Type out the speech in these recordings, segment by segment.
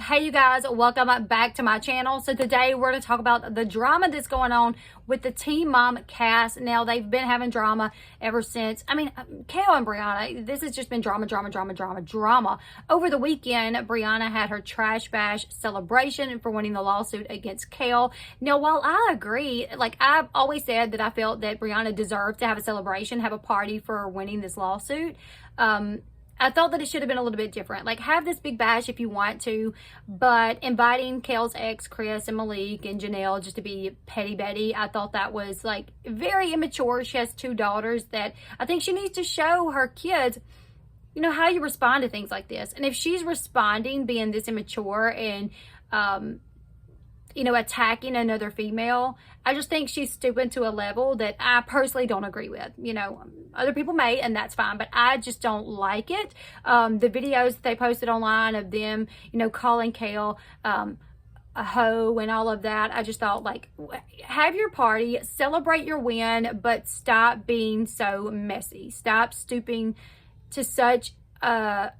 Hey you guys, welcome back to my channel. So today we're going to talk about the drama that's going on with the Teen Mom cast. Now they've been having drama ever since. Kale and Briana, this has just been drama. Over the weekend, Briana had her trash bash celebration for winning the lawsuit against Kale. Now while I agree, like I've always said that I felt that Briana deserved to have a celebration, have a party for winning this lawsuit. I thought that it should have been a little bit different. Like, have this big bash if you want to, but inviting Kale's ex, Chris, and Malik, and Janelle just to be petty Betty, I thought that was, like, very immature. She has 2 daughters that I think she needs to show her kids, you know, how you respond to things like this. And if she's responding being this immature and, you know, attacking another female, I just think she's stooping to a level that I personally don't agree with. You know, other people may, and that's fine, but I just don't like it. The videos that they posted online of them, you know, calling Kale a hoe and all of that, I just thought, like, have your party, celebrate your win, but stop being so messy. Stop stooping to such a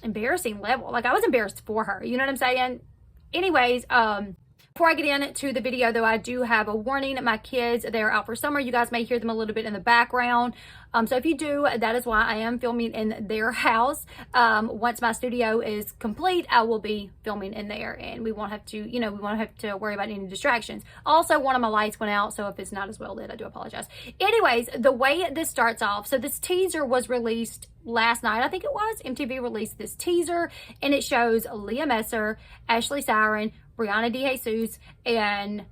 embarrassing level. Like, I was embarrassed for her, you know what I'm saying? Anyways, before I get into the video, though, I do have a warning. My kids, they're out for summer. You guys may hear them a little bit in the background. So if you do, that is why I am filming in their house. Once my studio is complete, I will be filming in there, and we won't have to, you know, we won't have to worry about any distractions. Also, one of my lights went out, so if it's not as well lit, I do apologize. Anyways, the way this starts off, so this teaser was released last night, I think it was. MTV released this teaser, and it shows Leah Messer, Ashley Siren, Briana DeJesus, and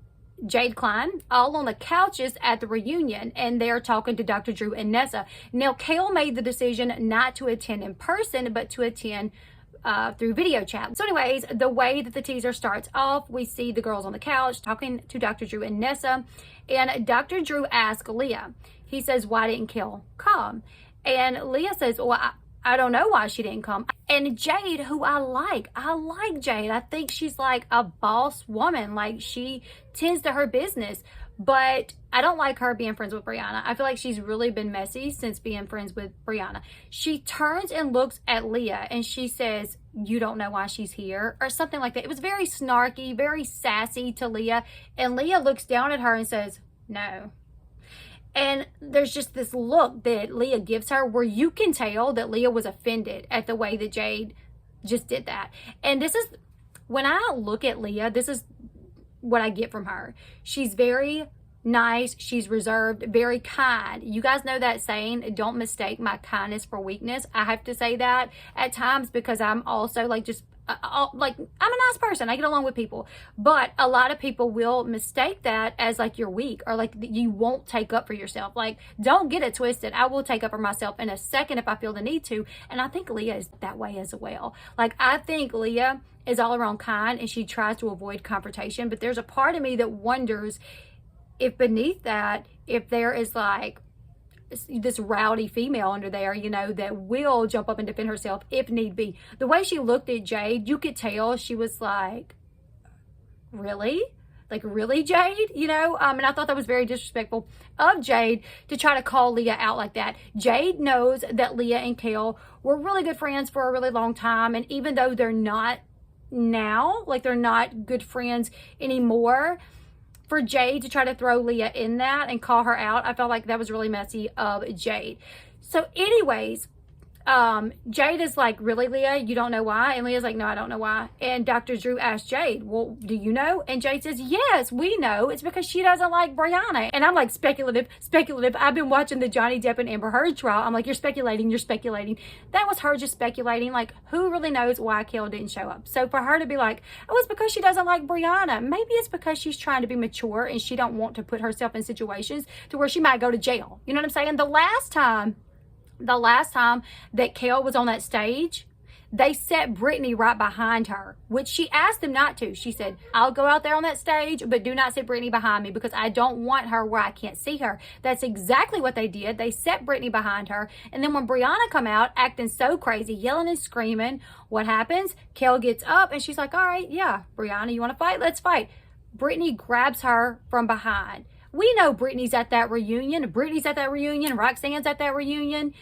Jade Klein all on the couches at the reunion, and they're talking to Dr. Drew and Nessa. Now, Kale made the decision not to attend in person, but to attend through video chat. So anyways, the way that the teaser starts off, we see the girls on the couch talking to Dr. Drew and Nessa, and Dr. Drew asks Leah, he says, why didn't Kale come? And Leah says, well, I don't know why she didn't come. And Jade, who I like Jade. I think she's like a boss woman. Like, she tends to her business. But I don't like her being friends with Briana. I feel like she's really been messy since being friends with Briana. She turns and looks at Leah and she says, you don't know why she's here, or something like that. It was very snarky, very sassy to Leah. And Leah looks down at her and says, no. And there's just this look that Leah gives her where you can tell that Leah was offended at the way that Jade just did that. And this is, when I look at Leah, this is what I get from her. She's very nice. She's reserved, very kind. You guys know that saying, don't mistake my kindness for weakness. I have to say that at times because I'm also like just like, I'm a nice person. I get along with people, but a lot of people will mistake that as like you're weak or like you won't take up for yourself. Like, don't get it twisted. I will take up for myself in a second if I feel the need to. And I think Leah is that way as well. Like, I think Leah is all around kind and she tries to avoid confrontation, but there's a part of me that wonders if beneath that, if there is like this rowdy female under there, you know, that will jump up and defend herself if need be. The way she looked at Jade, you could tell she was like, really? Like, really, Jade? You know, and I thought that was very disrespectful of Jade to try to call Leah out like that. Jade knows that Leah and Kale were really good friends for a really long time, and even though they're not now, like they're not good friends anymore, for Jade to try to throw Leah in that and call her out, I felt like that was really messy of Jade. So anyways, Jade is like, really, Leah, you don't know why? And Leah's like, no, I don't know why. And Dr. Drew asked Jade, well, do you know? And Jade says, yes, we know. It's because she doesn't like Briana. And I'm like, speculative. I've been watching the Johnny Depp and Amber Heard trial. I'm like, you're speculating. That was her just speculating. Like, who really knows why Kale didn't show up? So for her to be like, oh, it's because she doesn't like Briana. Maybe it's because she's trying to be mature and she don't want to put herself in situations to where she might go to jail. You know what I'm saying? The last time that Kale was on that stage, they set Brittany right behind her, which she asked them not to. She said, I'll go out there on that stage, but do not set Brittany behind me because I don't want her where I can't see her. That's exactly what they did. They set Brittany behind her. And then when Briana come out acting so crazy, yelling and screaming, what happens? Kale gets up and she's like, all right, yeah, Briana, you want to fight? Let's fight. Brittany grabs her from behind. We know Brittany's at that reunion. Roxanne's at that reunion.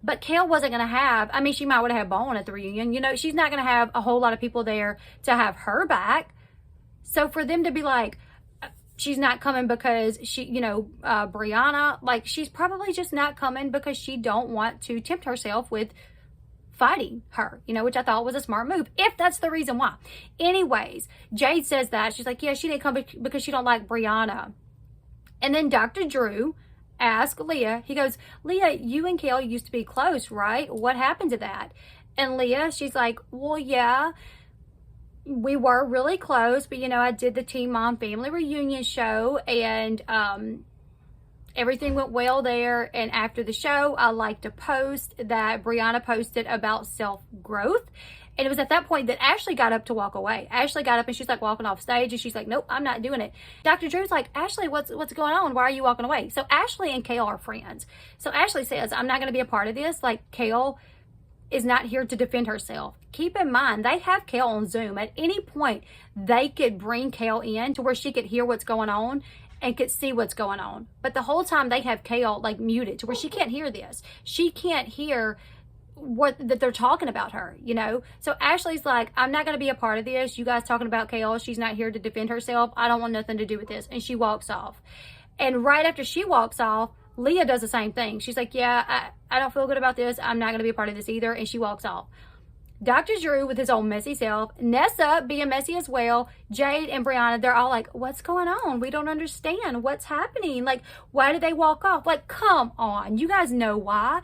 But Kale wasn't going to have, I mean, she might would have had Bone at the reunion. You know, she's not going to have a whole lot of people there to have her back. So for them to be like, she's not coming because she, you know, Briana, like, she's probably just not coming because she don't want to tempt herself with fighting her, you know, which I thought was a smart move, if that's the reason why. Anyways, Jade says that. She's like, yeah, she didn't come because she don't like Briana. And then Dr. Drew asked Leah, he goes, Leah, you and Kale used to be close, right? What happened to that? And Leah, she's like, well, yeah, we were really close, but, you know, I did the Teen Mom Family Reunion show, and everything went well there. And after the show, I liked a post that Briana posted about self-growth. And it was at that point that Ashley got up to walk away. Ashley got up and she's like walking off stage, and she's like, nope, I'm not doing it. Dr. Drew's like, Ashley, what's going on? Why are you walking away? So Ashley and Kale are friends. So Ashley says, I'm not going to be a part of this. Like, Kale is not here to defend herself. Keep in mind, they have Kale on Zoom. At any point, they could bring Kale in to where she could hear what's going on and could see what's going on. But the whole time they have Kale like muted to where she can't hear this. She can't hear what that they're talking about her, you know. So Ashley's like, I'm not going to be a part of this. You guys talking about Kale, she's not here to defend herself. I don't want nothing to do with this. And she walks off. And right after she walks off, Leah does the same thing. She's like, yeah, I don't feel good about this. I'm not going to be a part of this either. And she walks off. Dr. Drew with his own messy self, Nessa being messy as well, Jade and Briana, they're all like, what's going on? We don't understand what's happening. Like, why did they walk off? Like, come on. You guys know why.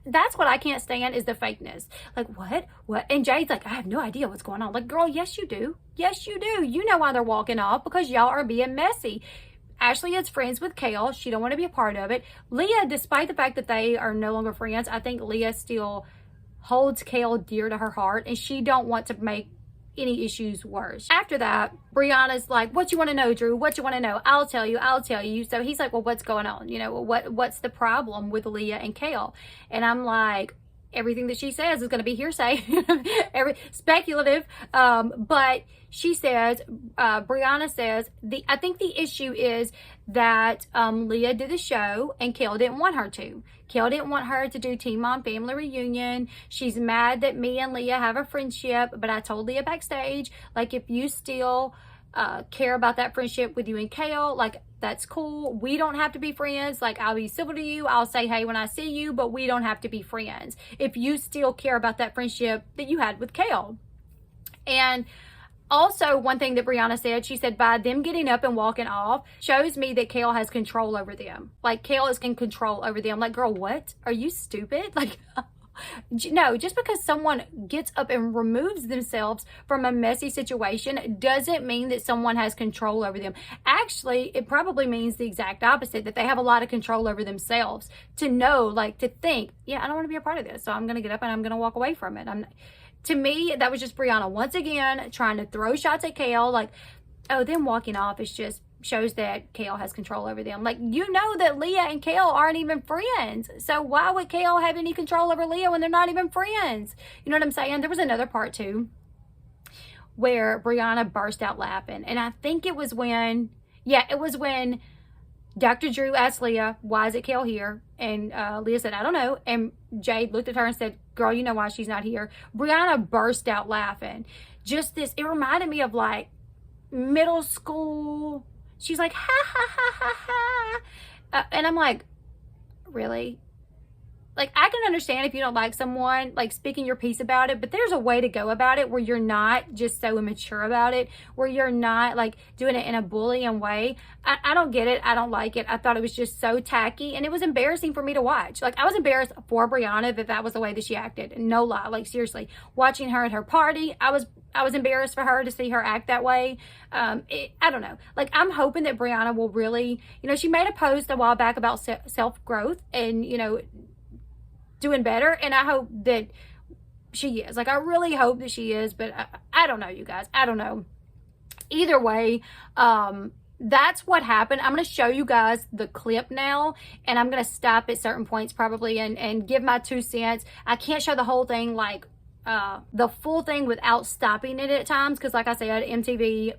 That's what I can't stand, is the fakeness. Like, what? And Jade's like, I have no idea what's going on. Like, girl, yes, you do. Yes, you do. You know why they're walking off, because y'all are being messy. Ashley is friends with Kale. She don't want to be a part of it. Leah, despite the fact that they are no longer friends, I think Leah still holds Kale dear to her heart, and she don't want to make any issues worse. After that, Briana's like, what you want to know, Drew? What you want to know? I'll tell you. So he's like, well, what's going on? You know, what's the problem with Leah and Kale? And I'm like, everything that she says is going to be hearsay, speculative. But she says, Briana says, I think the issue is that Leah did the show and Kale didn't want her to. Kale didn't want her to do Teen Mom Family Reunion. She's mad that me and Leah have a friendship, but I told Leah backstage, like, if you still care about that friendship with you and Kale, like, that's cool. We don't have to be friends. Like, I'll be civil to you. I'll say hey when I see you, but we don't have to be friends if you still care about that friendship that you had with Kale. And also, one thing that Briana said, she said, by them getting up and walking off shows me that Kale has control over them. Like, Kale is in control over them. Like, girl, what? Are you stupid? Like, no, just because someone gets up and removes themselves from a messy situation doesn't mean that someone has control over them. Actually, it probably means the exact opposite, that they have a lot of control over themselves, to know, like, to think, yeah, I don't want to be a part of this, so I'm going to get up and I'm going to walk away from it. To me, that was just Briana once again trying to throw shots at Kale, like, oh, them walking off is just shows that Kale has control over them. Like, you know that Leah and Kale aren't even friends. So why would Kale have any control over Leah when they're not even friends? You know what I'm saying? There was another part too where Briana burst out laughing. And I think it was when Dr. Drew asked Leah, why is it Kale here? And Leah said, I don't know. And Jade looked at her and said, girl, you know why she's not here. Briana burst out laughing. Just this, it reminded me of like middle school. She's like, ha, ha, ha, ha, ha. And I'm like, really? Like, I can understand if you don't like someone, like, speaking your piece about it, but there's a way to go about it where you're not just so immature about it, where you're not, like, doing it in a bullying way. I don't get it. I don't like it. I thought it was just so tacky, and it was embarrassing for me to watch. Like, I was embarrassed for Briana that was the way that she acted. No lie. Like, seriously. Watching her at her party, I was embarrassed for her to see her act that way. I don't know. Like, I'm hoping that Briana will really, you know, she made a post a while back about self-growth and, you know, doing better, and I hope that she is. Like, I really hope that she is, but I don't know, you guys. I don't know. Either way, that's what happened. I'm going to show you guys the clip now, and I'm going to stop at certain points probably and give my 2 cents. I can't show the whole thing, like the full thing, without stopping it at times, because like I said, MTV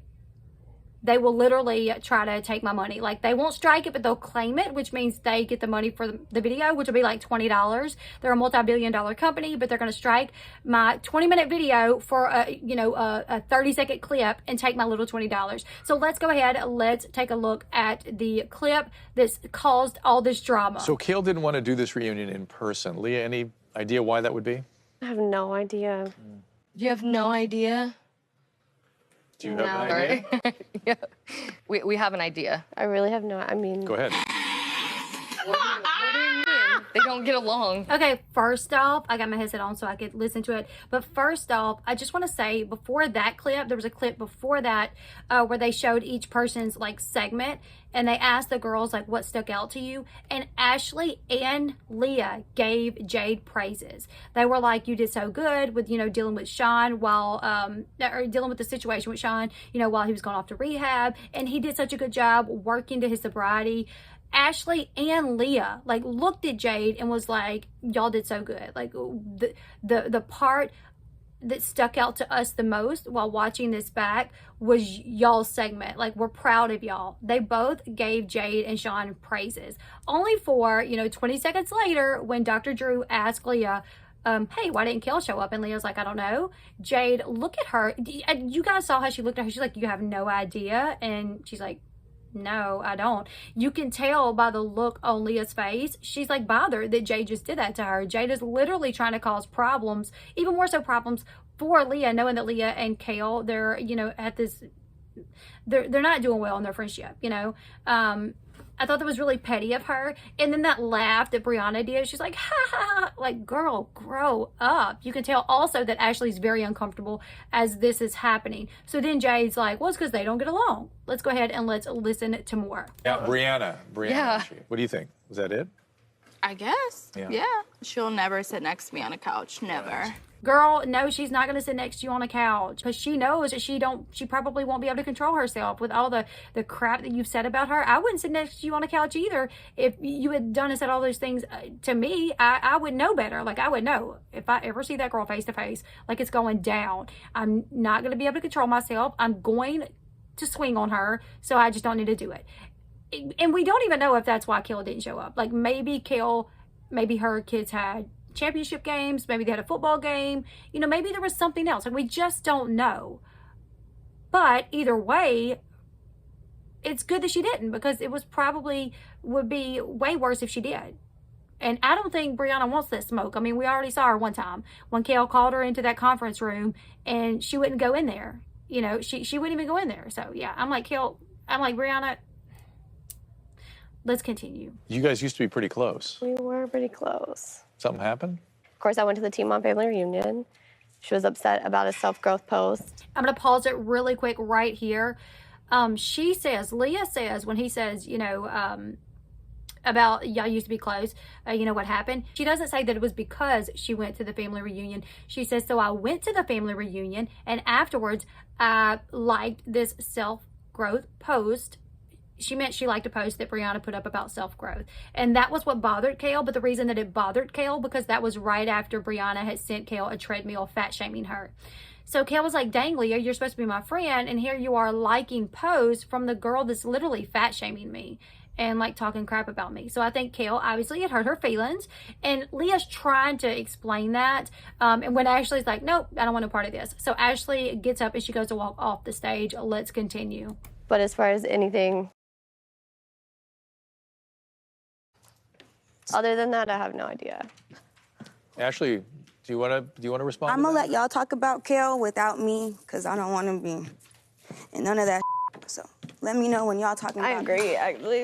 they will literally try to take my money. Like, they won't strike it, but they'll claim it, which means they get the money for the video, which will be like $20. They're a multi-billion-dollar company, but they're going to strike my 20-minute video for a 30-second clip and take my little $20. So let's go ahead. Let's take a look at the clip that's caused all this drama. So Kale didn't want to do this reunion in person. Leah, any idea why that would be? I have no idea. You have no idea? Do you have an idea? Yeah. We have an idea. I really have no, I mean. Go ahead. What do you mean? They don't get along. Okay, first off, I got my headset on so I could listen to it. But first off, I just want to say, before that clip, there was a clip before that where they showed each person's like segment, and they asked the girls like what stuck out to you, and Ashley and Leah gave Jade praises. They were like, you did so good with, you know, dealing with Sean while or dealing with the situation with Sean, you know, while he was going off to rehab, and he did such a good job working to his sobriety. Ashley and Leah like looked at Jade and was like, y'all did so good. Like, the part that stuck out to us the most while watching this back was y'all's segment. Like, we're proud of y'all. They both gave Jade and Sean praises, only for, you know, 20 seconds later when Dr. Drew asked Leah, hey, why didn't Kale show up? And Leah's like, I don't know. Jade, look at her. You guys saw how she looked at her. She's like, you have no idea. And she's like, no, I don't. You can tell by the look on Leah's face. She's like bothered that Jade just did that to her. Jade is literally trying to cause problems, even more so problems for Leah, knowing that Leah and Kale, they're, you know, at this, they're not doing well in their friendship, you know. I thought that was really petty of her. And then that laugh that Briana did, she's like, ha ha ha, like, girl, grow up. You can tell also that Ashley's very uncomfortable as this is happening. So then Jade's like, well, it's because they don't get along. Let's go ahead and let's listen to more. Yeah, Briana. Yeah. What do you think? Was that it? I guess. Yeah. Yeah. She'll never sit next to me on a couch. Never. Girl, no, she's not going to sit next to you on a couch because she knows that she probably won't be able to control herself with all the crap that you've said about her. I wouldn't sit next to you on a couch either. If you had done and said all those things to me, I would know better. Like, I would know if I ever see that girl face to face, like, it's going down. I'm not going to be able to control myself. I'm going to swing on her, so I just don't need to do it. And we don't even know if that's why Kale didn't show up. Like, maybe her kids had championship games, maybe they had a football game, you know, maybe there was something else, and we just don't know. But either way, it's good that she didn't, because it was probably would be way worse if she did. And I don't think Briana wants that smoke. I mean, we already saw her one time when Kale called her into that conference room and she wouldn't go in there. You know, she wouldn't even go in there. So yeah, I'm like, Briana, let's continue. You guys used to be pretty close. We were pretty close. Something happened? Of course, I went to the Teen Mom Family Reunion. She was upset about a self-growth post. I'm going to pause it really quick right here. Leah says, when he says, you know, about y'all used to be close, you know what happened? She doesn't say that it was because she went to the family reunion. She says, so I went to the family reunion, and afterwards I liked this self-growth post. She meant she liked a post that Briana put up about self-growth. And that was what bothered Kale. But the reason that it bothered Kale, because that was right after Briana had sent Kale a treadmill fat-shaming her. So Kale was like, dang, Leah, you're supposed to be my friend, and here you are liking posts from the girl that's literally fat-shaming me and like talking crap about me. So I think Kale, obviously, it hurt her feelings. And Leah's trying to explain that. And when Ashley's like, nope, I don't want a part of this. So Ashley gets up and she goes to walk off the stage. Let's continue. But as far as anything other than that, I have no idea. Ashley, do you want to respond? I'm gonna let y'all talk about Kale without me, because I don't want to be in none of that. So let me know when y'all talking about I agree, actually.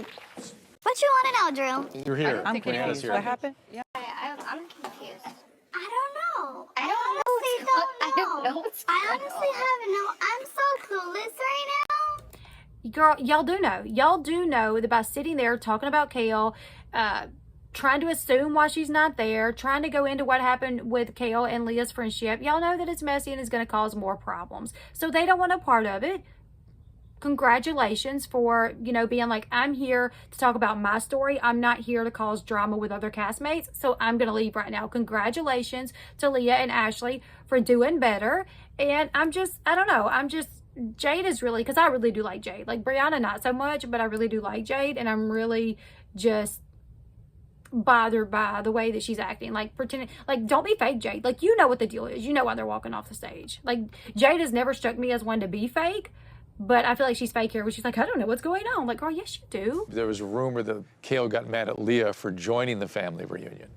What you want to know, Drew? You're here. I'm confused. What happened? Yeah. I'm confused. I don't know. I honestly don't know. I honestly haven't know. I'm so clueless right now. Girl, y'all do know. Y'all do know that by sitting there talking about Kale, trying to assume why she's not there, trying to go into what happened with Kale and Leah's friendship, y'all know that it's messy and it's going to cause more problems. So they don't want a part of it. congratulations for, you know, being like, I'm here to talk about my story. I'm not here to cause drama with other castmates. So I'm going to leave right now. Congratulations to Leah and Ashley for doing better. And I don't know. Jade is really, because I really do like Jade. Like Briana, not so much, but I really do like Jade. And I'm really just bothered by the way that she's acting, like pretending, like, don't be fake, Jade. Like, you know what the deal is. You know why they're walking off the stage. Like, Jade has never struck me as one to be fake, but I feel like she's fake here, where she's like, I don't know what's going on. I'm like, girl, yes, you do. There was a rumor that Kale got mad at Leah for joining the family reunion.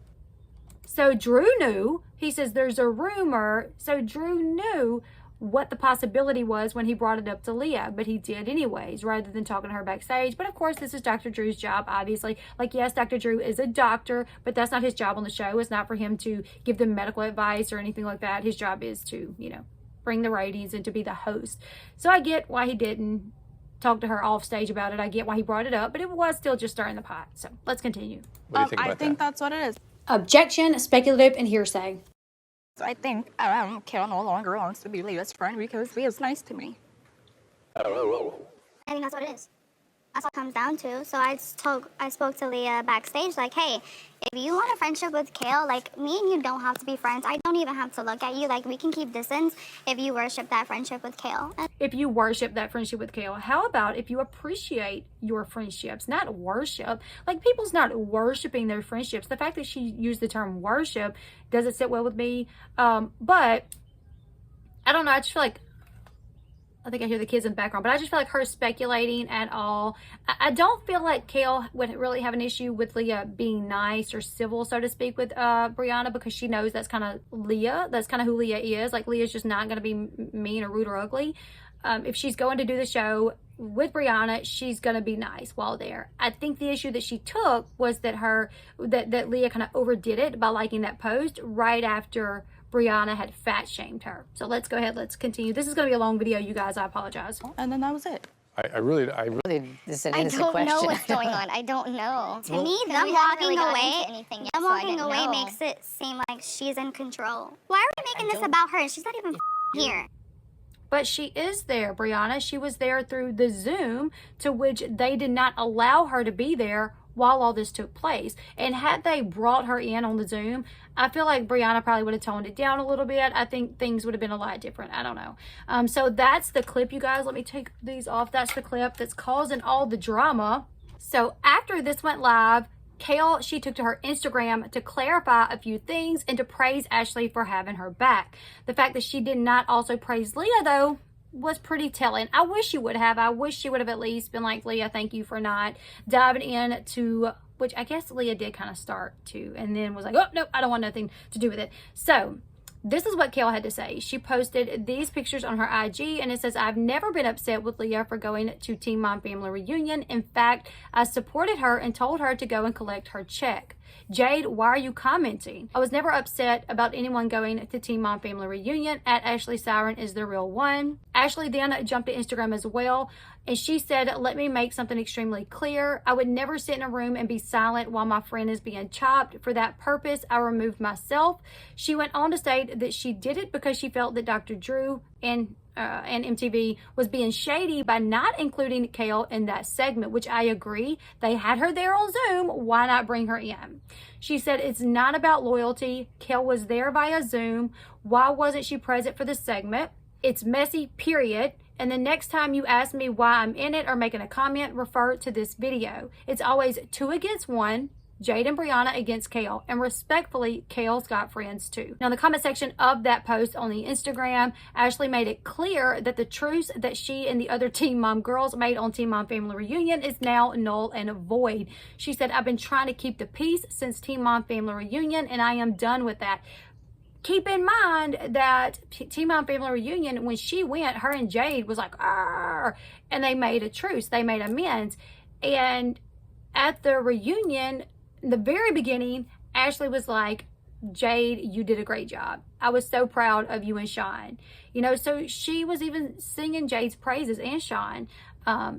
So Drew knew. He says there's a rumor. So Drew knew what the possibility was when he brought it up to Leah, but he did anyways, rather than talking to her backstage. But of course, this is Dr. Drew's job, obviously. Like, yes, Dr. Drew is a doctor, but that's not his job on the show. It's not for him to give them medical advice or anything like that. His job is to, you know, bring the ratings and to be the host. So I get why he didn't talk to her off stage about it. I get why he brought it up, but it was still just stirring the pot. So let's continue. What do you think about I think that? that's what it is. Objection, speculative, and hearsay. I think Kale no longer wants to be Leah's friend because Leah's nice to me. I think that's what it is. That's what it comes down to. So I spoke to Leah backstage, like, hey, if you want a friendship with Kale, like, me and you don't have to be friends. I don't even have to look at you. Like, we can keep distance if you worship that friendship with Kale. If you worship that friendship with Kale, how about if you appreciate your friendships, not worship? Like, people's not worshiping their friendships. The fact that she used the term worship doesn't sit well with me. But I don't know. I just feel like, I think I hear the kids in the background, but I just feel like her speculating at all. I don't feel like Kale would really have an issue with Leah being nice or civil, so to speak, with Briana, because she knows that's kind of Leah. That's kind of who Leah is. Like, Leah's just not going to be mean or rude or ugly. If she's going to do the show with Briana, she's going to be nice while there. I think the issue that she took was that that Leah kind of overdid it by liking that post right after Briana had fat shamed her. So let's go ahead. Let's continue. This is going to be a long video, you guys. I apologize. And then that was it. I really, This is an I innocent don't question. know what's going on. I don't know. To me, we them haven't walking really gotten away, into anything yet, them so I walking didn't away know. makes it seem like she's in control. Why are we making this about her? She's not even here. But she is there, Briana. She was there through the Zoom, to which they did not allow her to be there while all this took place. And had they brought her in on the Zoom, I feel like Briana probably would have toned it down a little bit. I think things would have been a lot different. I don't know. So that's the clip, you guys. Let me take these off. That's the clip that's causing all the drama. So after this went live, Kale, she took to her Instagram to clarify a few things and to praise Ashley for having her back. The fact that she did not also praise Leah, though, was pretty telling. I wish she would have. I wish she would have at least been like, Leah, thank you for not diving into, which I guess Leah did kind of start to, and then was like, oh, no, I don't want nothing to do with it. So this is what Kale had to say. She posted these pictures on her IG, and it says, I've never been upset with Leah for going to Teen Mom Family Reunion. In fact, I supported her and told her to go and collect her check. Jade, why are you commenting? I was never upset about anyone going to Teen Mom Family Reunion. At Ashley Siren is the real one. Ashley then jumped to Instagram as well, and she said, let me make something extremely clear. I would never sit in a room and be silent while my friend is being chopped. For that purpose, I removed myself. She went on to state that she did it because she felt that Dr. Drew and MTV was being shady by not including Kale in that segment, which I agree. They had her there on Zoom. Why not bring her in? She said, it's not about loyalty. Kale was there via Zoom. Why wasn't she present for the segment? It's messy, period. And the next time you ask me why I'm in it or making a comment, refer to this video. It's always 2 against 1. Jade and Briana against Kale, and respectfully, Kale's got friends too. Now in the comment section of that post on the Instagram, Ashley made it clear that the truce that she and the other Teen Mom girls made on Teen Mom Family Reunion is now null and void. She said, I've been trying to keep the peace since Teen Mom Family Reunion, and I am done with that. Keep in mind that Teen Mom Family Reunion, when she went, her and Jade was like, arr, and they made a truce. They made amends. And at the reunion, the very beginning, Ashley was like, Jade, you did a great job. I was so proud of you and Sean. You know, so she was even singing Jade's praises and Sean.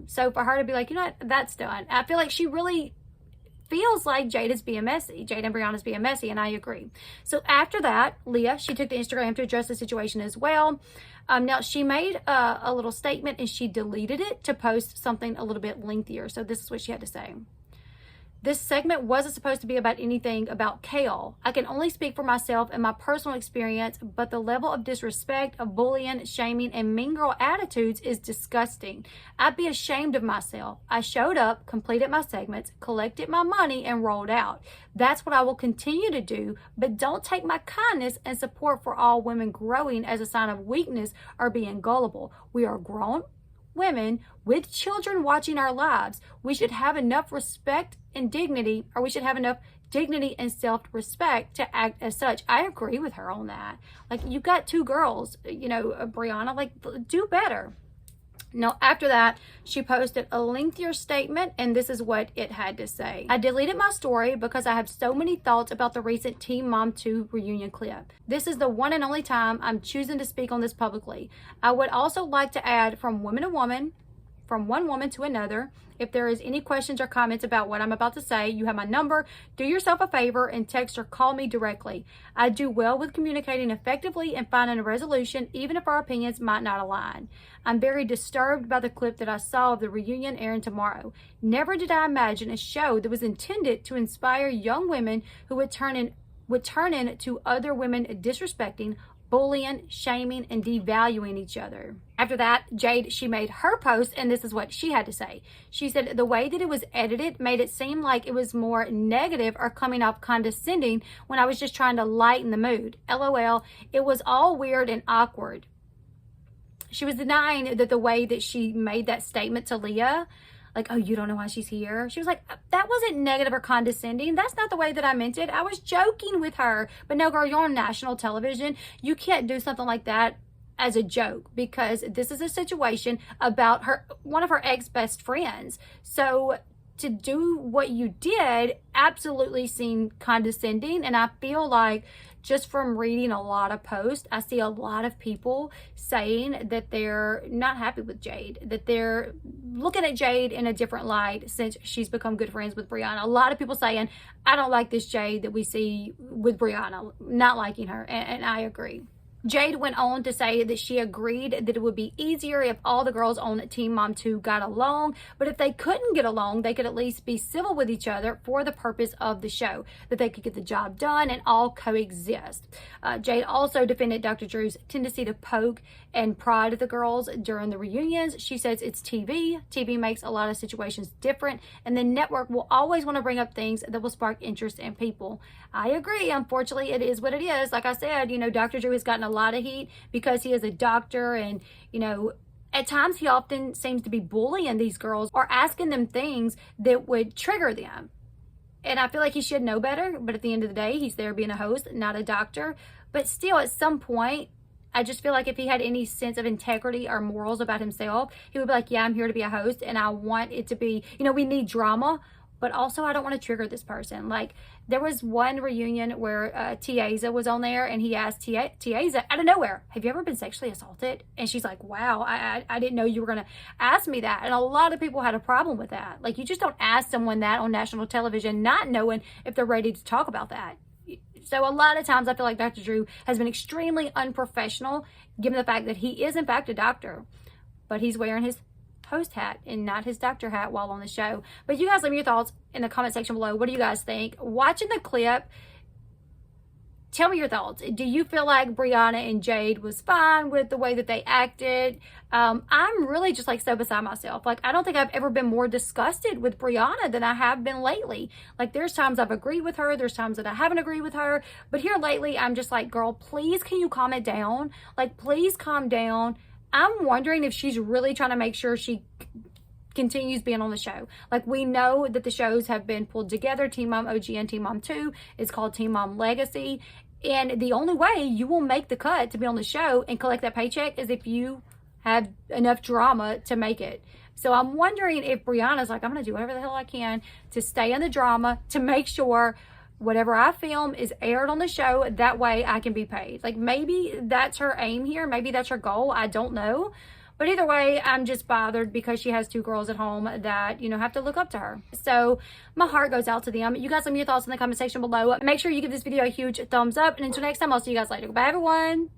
So for her to be like, you know what, that's done. I feel like she really feels like Jade is being messy. Jade and Briana's being messy, and I agree. So after that, Leah, she took to Instagram to address the situation as well. Now, she made a little statement and she deleted it to post something a little bit lengthier. So this is what she had to say. This segment wasn't supposed to be about anything about Kale. I can only speak for myself and my personal experience, but the level of disrespect, of bullying, shaming, and mean girl attitudes is disgusting. I'd be ashamed of myself. I showed up, completed my segments, collected my money, and rolled out. That's what I will continue to do, but don't take my kindness and support for all women growing as a sign of weakness or being gullible. We are grown women with children watching our lives. We should have enough respect and dignity, or we should have enough dignity and self-respect to act as such. I agree with her on that. Like, you got 2 girls, you know, Briana, like, do better. Now, after that, she posted a lengthier statement, and this is what it had to say. I deleted my story because I have so many thoughts about the recent Teen Mom 2 reunion clip. This is the one and only time I'm choosing to speak on this publicly. I would also like to add from woman to woman, from one woman to another. If there is any questions or comments about what I'm about to say, you have my number. Do yourself a favor and text or call me directly. I do well with communicating effectively and finding a resolution, even if our opinions might not align. I'm very disturbed by the clip that I saw of the reunion airing tomorrow. Never did I imagine a show that was intended to inspire young women who would turn into other women disrespecting, bullying, shaming, and devaluing each other. After that, Jade, she made her post, and this is what she had to say. She said the way that it was edited made it seem like it was more negative or coming off condescending when I was just trying to lighten the mood. LOL, it was all weird and awkward. She was denying that the way that she made that statement to Leah, like, oh, you don't know why she's here. She was like, that wasn't negative or condescending. That's not the way that I meant it. I was joking with her. But no, girl, you're on national television. You can't do something like that as a joke, because this is a situation about one of her ex-best friends. So to do what you did absolutely seemed condescending. And I feel like, just from reading a lot of posts, I see a lot of people saying that they're not happy with Jade, that they're looking at Jade in a different light since she's become good friends with Briana. A lot of people saying, I don't like this Jade that we see with Briana, not liking her, and I agree. Jade went on to say that she agreed that it would be easier if all the girls on Teen Mom 2 got along, but if they couldn't get along, they could at least be civil with each other for the purpose of the show, that they could get the job done and all coexist. Jade also defended Dr. Drew's tendency to poke and prod at the girls during the reunions. She says it's TV. TV makes a lot of situations different, and the network will always want to bring up things that will spark interest in people. I agree. Unfortunately, it is what it is. Like I said, you know, Dr. Drew has gotten a lot of heat because he is a doctor, and, you know, at times he often seems to be bullying these girls or asking them things that would trigger them. And I feel like he should know better, but at the end of the day, he's there being a host, not a doctor. But still, at some point, I just feel like if he had any sense of integrity or morals about himself, he would be like, yeah, I'm here to be a host, and I want it to be, you know, we need drama, but also I don't want to trigger this person. Like, there was one reunion where Tiaza was on there, and he asked Tiaza out of nowhere, have you ever been sexually assaulted? And she's like, wow, I didn't know you were going to ask me that. And a lot of people had a problem with that. Like, you just don't ask someone that on national television not knowing if they're ready to talk about that. So a lot of times I feel like Dr. Drew has been extremely unprofessional, given the fact that he is in fact a doctor, but he's wearing his host hat and not his doctor hat while on the show. But you guys, leave me your thoughts in the comment section below. What do you guys think? Watching the clip, tell me your thoughts. Do you feel like Briana and Jade was fine with the way that they acted? I'm really just like so beside myself. Like, I don't think I've ever been more disgusted with Briana than I have been lately. Like, there's times I've agreed with her, there's times that I haven't agreed with her, but here lately I'm just like, girl, please can you calm it down? Like, please calm down. I'm wondering if she's really trying to make sure she continues being on the show. Like, we know that the shows have been pulled together, Teen Mom OG and Teen Mom 2. It's called Teen Mom Legacy, and the only way you will make the cut to be on the show and collect that paycheck is if you have enough drama to make it. So I'm wondering if Briana's like, I'm gonna do whatever the hell I can to stay in the drama, to make sure whatever I film is aired on the show, that way I can be paid. Like, maybe that's her aim here, maybe that's her goal, I don't know. But either way, I'm just bothered because she has 2 girls at home that, you know, have to look up to her. So my heart goes out to them. You guys let me your thoughts in the comment section below. Make sure you give this video a huge thumbs up. And until next time, I'll see you guys later. Bye, everyone.